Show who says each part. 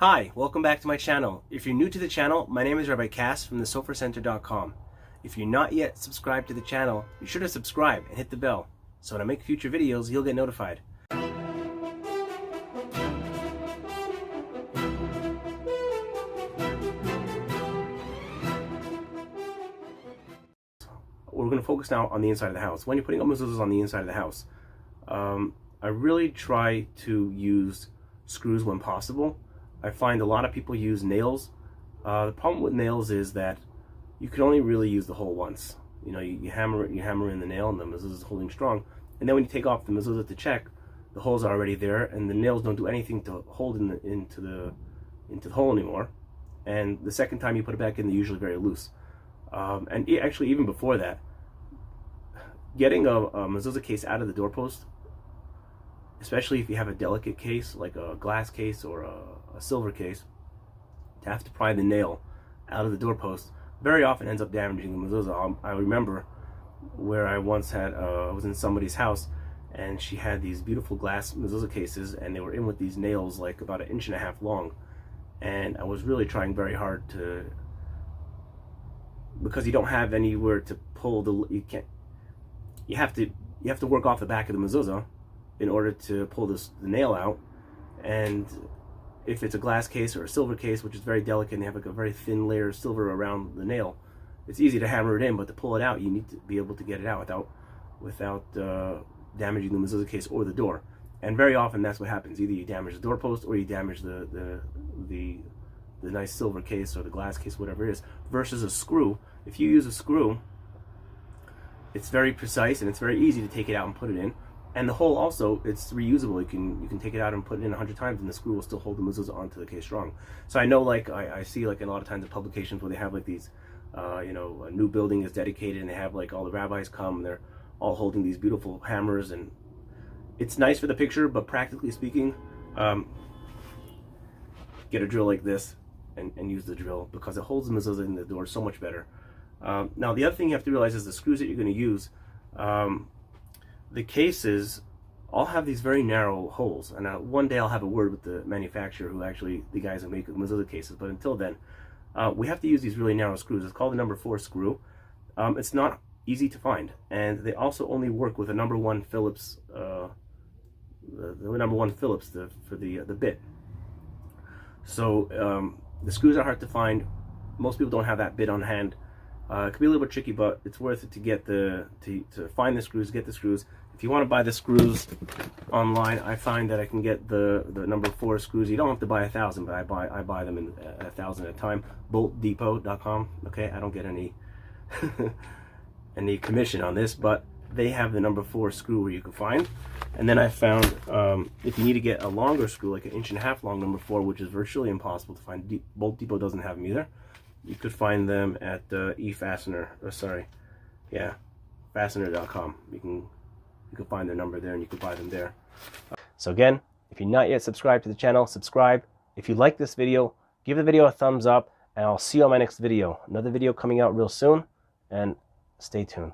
Speaker 1: Hi, welcome back to my channel. If you're new to the channel, my name is Rabbi Cass from thesofarcenter.com. If you're not yet subscribed to the channel, be sure to subscribe and hit the bell, so when I make future videos, you'll get notified. We're going to focus now on the inside of the house. When you're putting up mezuzahs on the inside of the house, I really try to use screws when possible. I find a lot of people use nails. The problem with nails is that you can only really use the hole once. You know, you hammer in the nail and the mezuzah is holding strong. And then when you take off the mezuzah to check, the holes are already there and the nails don't do anything to hold into the hole anymore. And the second time you put it back in, they're usually very loose. And actually, even before that, getting a mezuzah case out of the doorpost, especially if you have a delicate case like a glass case or a silver case, to have to pry the nail out of the doorpost very often ends up damaging the mezuzah. I remember where I once had I was in somebody's house and she had these beautiful glass mezuzah cases and they were in with these nails like about 1.5 inches long, and I was really trying very hard to, because you don't have anywhere to pull you have to work off the back of the mezuzah in order to pull the nail out. And if it's a glass case or a silver case, which is very delicate and they have like a very thin layer of silver around the nail, it's easy to hammer it in, but to pull it out you need to be able to get it out without damaging the mezuzah case or the door. And very often that's what happens. Either you damage the doorpost or you damage the nice silver case or the glass case, whatever it is. Versus a screw, if you use a screw, it's very precise and it's very easy to take it out and put it in. And the hole also, it's reusable. You can take it out and put it in 100 times and the screw will still hold the mezuzah onto the case strong. So I know, like I see like in a lot of times in publications where they have like these you know, a new building is dedicated and they have like all the rabbis come and they're all holding these beautiful hammers, and it's nice for the picture, but practically speaking, get a drill like this and use the drill, because it holds the mezuzah in the door so much better. Now the other thing you have to realize is the screws that you're going to use, the cases all have these very narrow holes, and one day I'll have a word with the manufacturer, who actually, the guys who make mezuzah cases, but until then we have to use these really narrow screws. It's called the number 4 screw. It's not easy to find, and they also only work with a number 1 Phillips, the number 1 Phillips for the bit. So the screws are hard to find. Most people don't have that bit on hand. It could be a little bit tricky, but it's worth it to get to find the screws, get the screws. If you want to buy the screws online, I find that I can get the number 4 screws. You don't have to buy 1,000, but I buy them in 1,000 at a time. BoltDepot.com. Okay, I don't get any any commission on this, but they have the number 4 screw where you can find. And then I found if you need to get a longer screw, like 1.5 inches long, number 4, which is virtually impossible to find. Bolt Depot doesn't have them either. You could find them at fastener.com. You can find their number there and you can buy them there. So again, if you're not yet subscribed to the channel, subscribe. If you like this video, give the video a thumbs up, and I'll see you on my next video. Another video coming out real soon, and stay tuned.